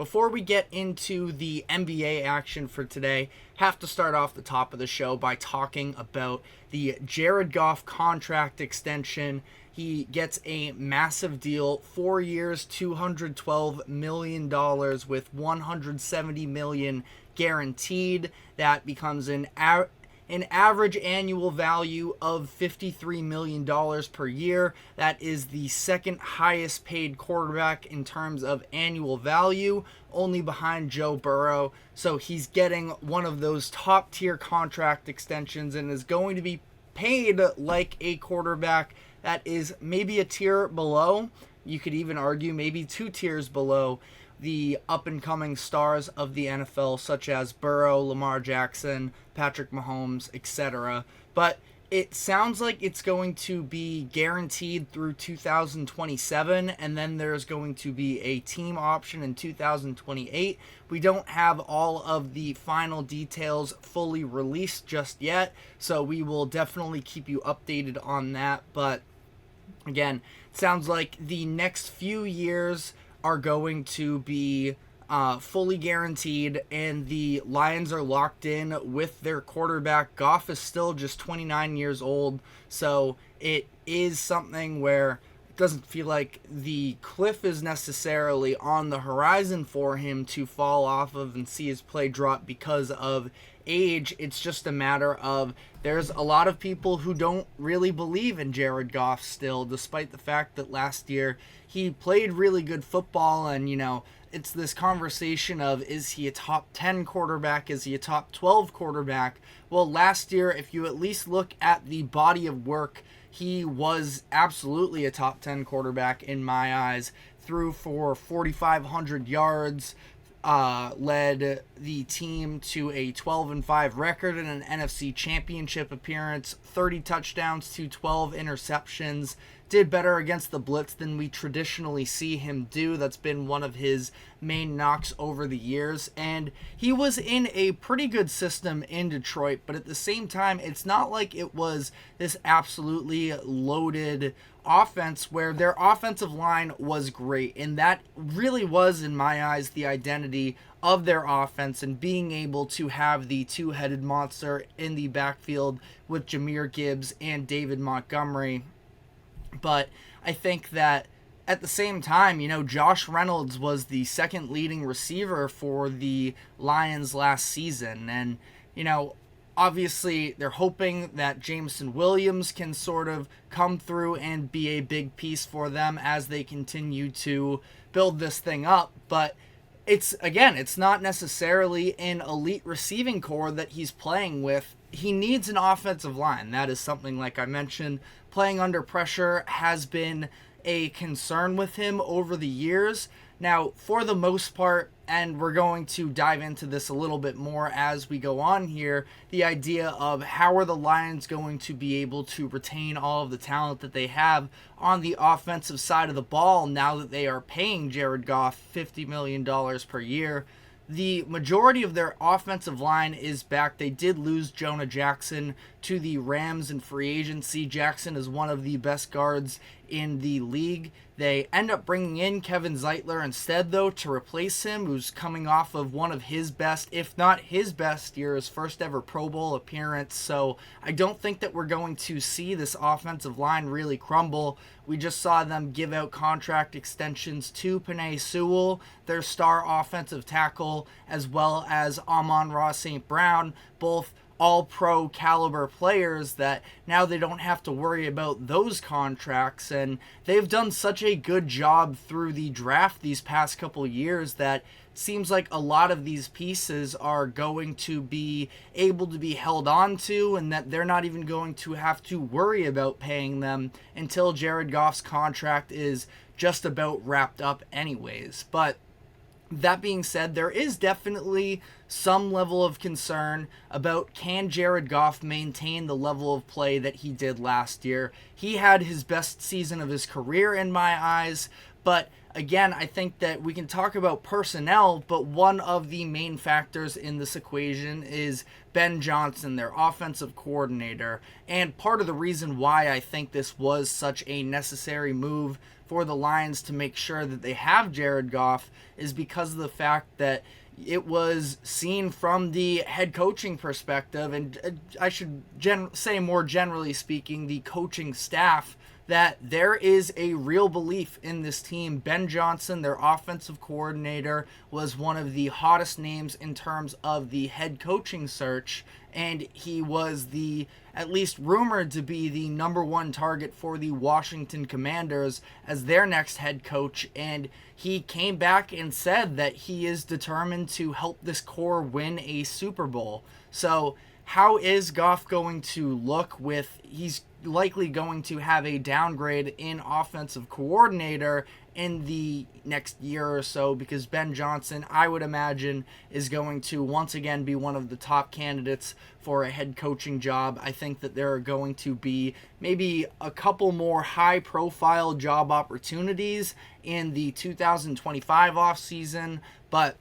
before we get into the NBA action for today, have to start off the top of the show by talking about the Jared Goff contract extension. He gets a massive deal, 4 years, $212 million with $170 million guaranteed. That becomes an average annual value of $53 million per year. That is the second highest paid quarterback in terms of annual value, only behind Joe Burrow. So he's getting one of those top tier contract extensions and is going to be paid like a quarterback that is maybe a tier below. You could even argue maybe 2 tiers below the up-and-coming stars of the NFL, such as Burrow, Lamar Jackson, Patrick Mahomes, etc. But it sounds like it's going to be guaranteed through 2027, and then there's going to be a team option in 2028. We don't have all of the final details fully released just yet, so we will definitely keep you updated on that. But again, it sounds like the next few years are going to be fully guaranteed, and the Lions are locked in with their quarterback. Goff is still just 29 years old, so it is something where it doesn't feel like the cliff is necessarily on the horizon for him to fall off of and see his play drop because of age. It's just a matter of there's a lot of people who don't really believe in Jared Goff still, despite the fact that last year he played really good football. And it's this conversation of, is he a top 10 quarterback? Is he a top 12 quarterback? Well, last year, if you at least look at the body of work, he was absolutely a top 10 quarterback in my eyes. Threw for 4,500 yards, led the team to a 12-5 record in an NFC Championship appearance, 30 touchdowns to 12 interceptions, did better against the blitz than we traditionally see him do. That's been one of his main knocks over the years, and he was in a pretty good system in Detroit, but at the same time, it's not like it was this absolutely loaded offense where their offensive line was great, and that really was, in my eyes, the identity of their offense, and being able to have the two-headed monster in the backfield with Jahmyr Gibbs and David Montgomery. But I think that at the same time, Josh Reynolds was the second leading receiver for the Lions last season, and obviously, they're hoping that Jameson Williams can sort of come through and be a big piece for them as they continue to build this thing up. But it's not necessarily an elite receiving core that he's playing with. He needs an offensive line. That is something, like I mentioned, playing under pressure has been a concern with him over the years. Now, for the most part, and we're going to dive into this a little bit more as we go on here, the idea of how are the Lions going to be able to retain all of the talent that they have on the offensive side of the ball now that they are paying Jared Goff $50 million per year. The majority of their offensive line is back. They did lose Jonah Jackson to the Rams in free agency. Jackson is one of the best guards in the league. They end up bringing in Kevin Zeitler instead, though, to replace him, who's coming off of one of his best, if not his best year, his first ever Pro Bowl appearance. So I don't think that we're going to see this offensive line really crumble. We just saw them give out contract extensions to Penei Sewell, their star offensive tackle, as well as Amon-Ra St. Brown, both all-pro caliber players that now they don't have to worry about those contracts, and they've done such a good job through the draft these past couple years that it seems like a lot of these pieces are going to be able to be held on to, and that they're not even going to have to worry about paying them until Jared Goff's contract is just about wrapped up anyways. But that being said, there is definitely some level of concern about, can Jared Goff maintain the level of play that he did last year? He had his best season of his career in my eyes, but again, I think that we can talk about personnel, but one of the main factors in this equation is Ben Johnson, their offensive coordinator. And part of the reason why I think this was such a necessary move for the Lions to make sure that they have Jared Goff is because of the fact that it was seen from the head coaching perspective, and I should say more generally speaking, the coaching staff, that there is a real belief in this team. Ben Johnson, their offensive coordinator, was one of the hottest names in terms of the head coaching search, and he was at least rumored to be the number one target for the Washington Commanders as their next head coach, and he came back and said that he is determined to help this core win a Super Bowl. So how is Goff going to look he's likely going to have a downgrade in offensive coordinator in the next year or so, because Ben Johnson, I would imagine, is going to once again be one of the top candidates for a head coaching job. I think that there are going to be maybe a couple more high-profile job opportunities in the 2025 offseason, but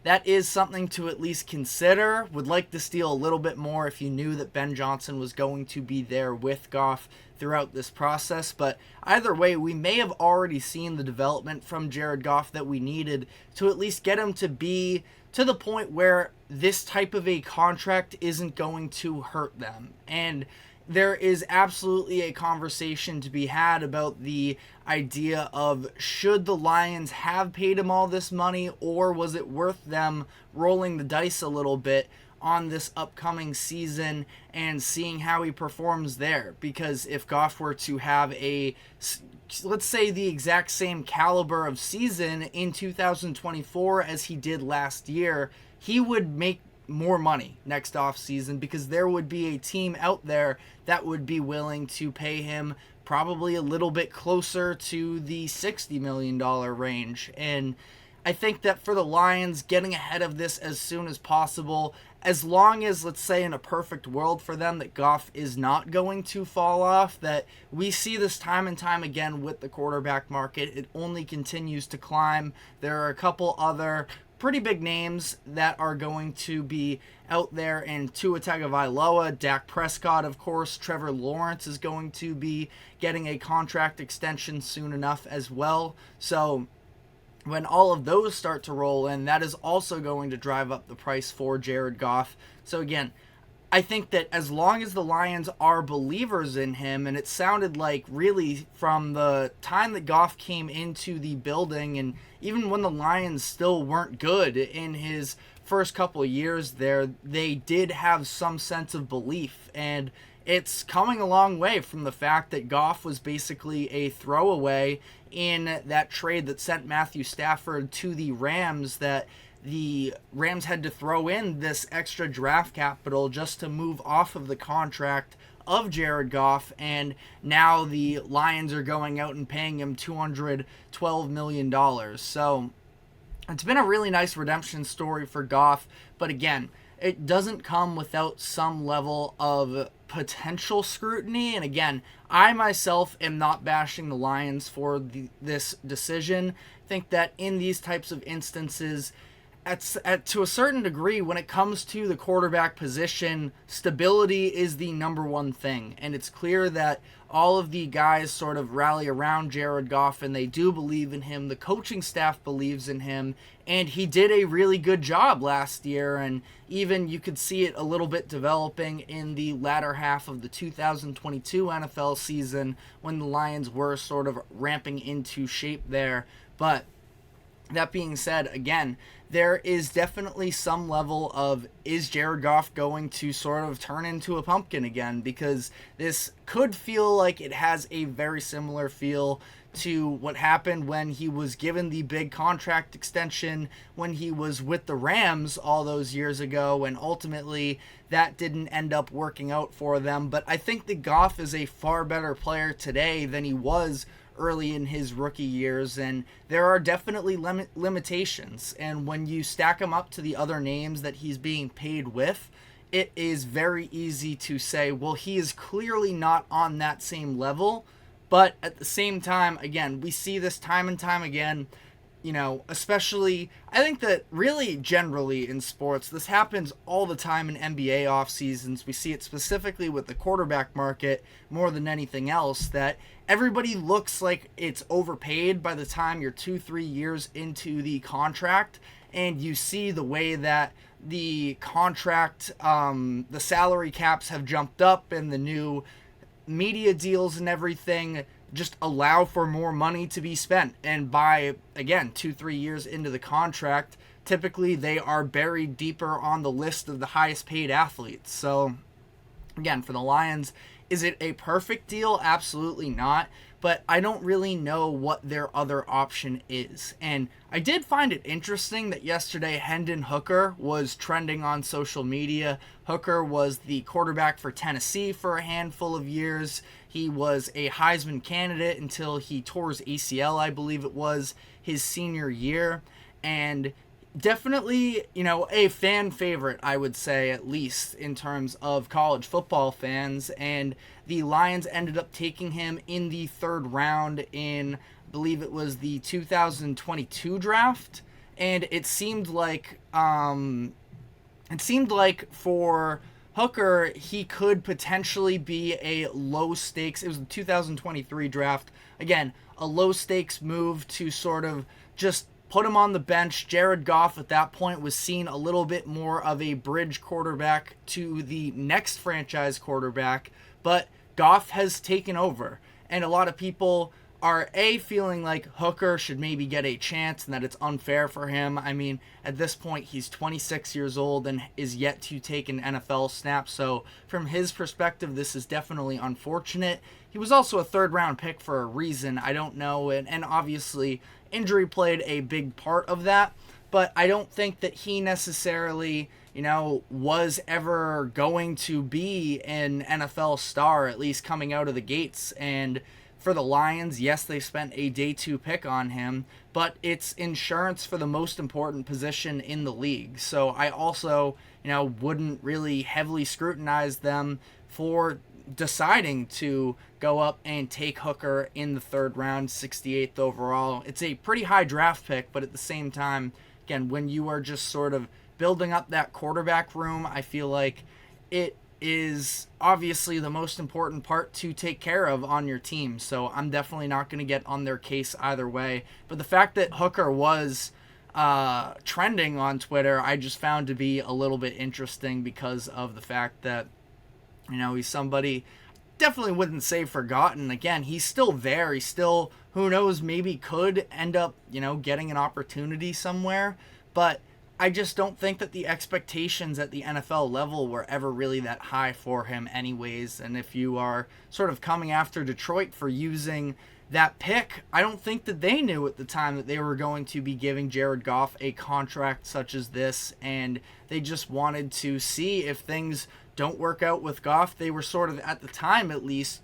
that is something to at least consider. Would like to steal a little bit more if you knew that Ben Johnson was going to be there with Goff throughout this process. But either way, we may have already seen the development from Jared Goff that we needed to at least get him to be to the point where this type of a contract isn't going to hurt them. And there is absolutely a conversation to be had about the idea of, should the Lions have paid him all this money, or was it worth them rolling the dice a little bit on this upcoming season and seeing how he performs there? Because if Goff were to have let's say the exact same caliber of season in 2024 as he did last year, he would make more money next offseason, because there would be a team out there that would be willing to pay him probably a little bit closer to the $60 million range. And I think that for the Lions, getting ahead of this as soon as possible, as long as, let's say in a perfect world for them, that Goff is not going to fall off, that we see this time and time again with the quarterback market. It only continues to climb. There are a couple other pretty big names that are going to be out there, and Tua Tagovailoa, Dak Prescott, of course, Trevor Lawrence is going to be getting a contract extension soon enough as well. So when all of those start to roll in, that is also going to drive up the price for Jared Goff. So again, I think that as long as the Lions are believers in him, and it sounded like really from the time that Goff came into the building, and even when the Lions still weren't good in his first couple of years there, they did have some sense of belief. And it's coming a long way from the fact that Goff was basically a throwaway in that trade that sent Matthew Stafford to the Rams, that the Rams had to throw in this extra draft capital just to move off of the contract of Jared Goff, and now the Lions are going out and paying him $212 million. So it's been a really nice redemption story for Goff, but again, it doesn't come without some level of potential scrutiny. And again, I myself am not bashing the Lions for this decision. I think that in these types of instances, to a certain degree, when it comes to the quarterback position, stability is the number one thing. And it's clear that all of the guys sort of rally around Jared Goff, and they do believe in him. The coaching staff believes in him, and he did a really good job last year. And even you could see it a little bit developing in the latter half of the 2022 NFL season when the Lions were sort of ramping into shape there. But that being said, again, there is definitely some level of, is Jared Goff going to sort of turn into a pumpkin again? Because this could feel like it has a very similar feel to what happened when he was given the big contract extension when he was with the Rams all those years ago, and ultimately that didn't end up working out for them. But I think that Goff is a far better player today than he was early in his rookie years, and there are definitely limitations. And when you stack him up to the other names that he's being paid with, it is very easy to say, well, he is clearly not on that same level. But at the same time, again, we see this time and time again. especially, I think that really generally in sports, this happens all the time in NBA off seasons. We see it specifically with the quarterback market more than anything else, that everybody looks like it's overpaid by the time you're 2-3 years into the contract, and you see the way that the contract, the salary caps have jumped up, and the new media deals and everything just allow for more money to be spent. And by, again, 2-3 years into the contract, typically they are buried deeper on the list of the highest paid athletes. So, again, for the Lions, is it a perfect deal? Absolutely not. But I don't really know what their other option is. And I did find it interesting that yesterday Hendon Hooker was trending on social media. Hooker was the quarterback for Tennessee for a handful of years. He was a Heisman candidate until he tore his ACL, I believe it was, his senior year. And definitely, a fan favorite, I would say, at least in terms of college football fans. And the Lions ended up taking him in the third round in, I believe it was the 2022 draft. And it seemed like for Hooker, he could potentially be a low stakes. It was the 2023 draft. Again, a low stakes move to sort of just put him on the bench. Jared Goff at that point was seen a little bit more of a bridge quarterback to the next franchise quarterback, but Goff has taken over. And a lot of people are feeling like Hooker should maybe get a chance and that it's unfair for him. I mean, at this point, he's 26 years old and is yet to take an NFL snap. So from his perspective, this is definitely unfortunate. He was also a third-round pick for a reason. I don't know. And obviously, injury played a big part of that. But I don't think that he necessarily, was ever going to be an NFL star, at least coming out of the gates. And for the Lions, yes, they spent a day 2 pick on him, but it's insurance for the most important position in the league. So I also, wouldn't really heavily scrutinize them for deciding to go up and take Hooker in the third round, 68th overall. It's a pretty high draft pick, but at the same time, again, when you are just sort of building up that quarterback room, I feel like it is obviously the most important part to take care of on your team. So I'm definitely not going to get on their case either way. But the fact that Hooker was trending on Twitter, I just found to be a little bit interesting because of the fact that, he's somebody definitely wouldn't say forgotten. Again, he's still there. He's still, who knows, maybe could end up, getting an opportunity somewhere. But I just don't think that the expectations at the NFL level were ever really that high for him anyways. And if you are sort of coming after Detroit for using that pick, I don't think that they knew at the time that they were going to be giving Jared Goff a contract such as this. And they just wanted to see if things don't work out with Goff. They were sort of, at the time at least,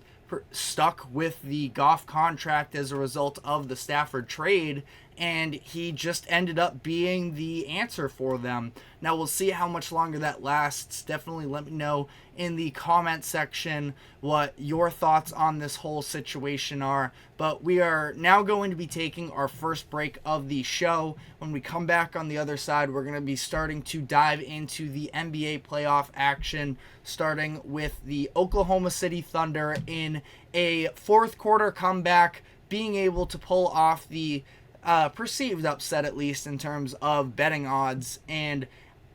stuck with the Goff contract as a result of the Stafford trade, and he just ended up being the answer for them. Now we'll see how much longer that lasts. Definitely let me know in the comment section what your thoughts on this whole situation are. But we are now going to be taking our first break of the show. When we come back on the other side, we're going to be starting to dive into the NBA playoff action, starting with the Oklahoma City Thunder in a fourth quarter comeback, being able to pull off the perceived upset, at least in terms of betting odds, and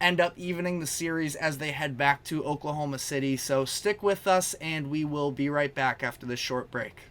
end up evening the series as they head back to Oklahoma City. So stick with us, and we will be right back after this short break.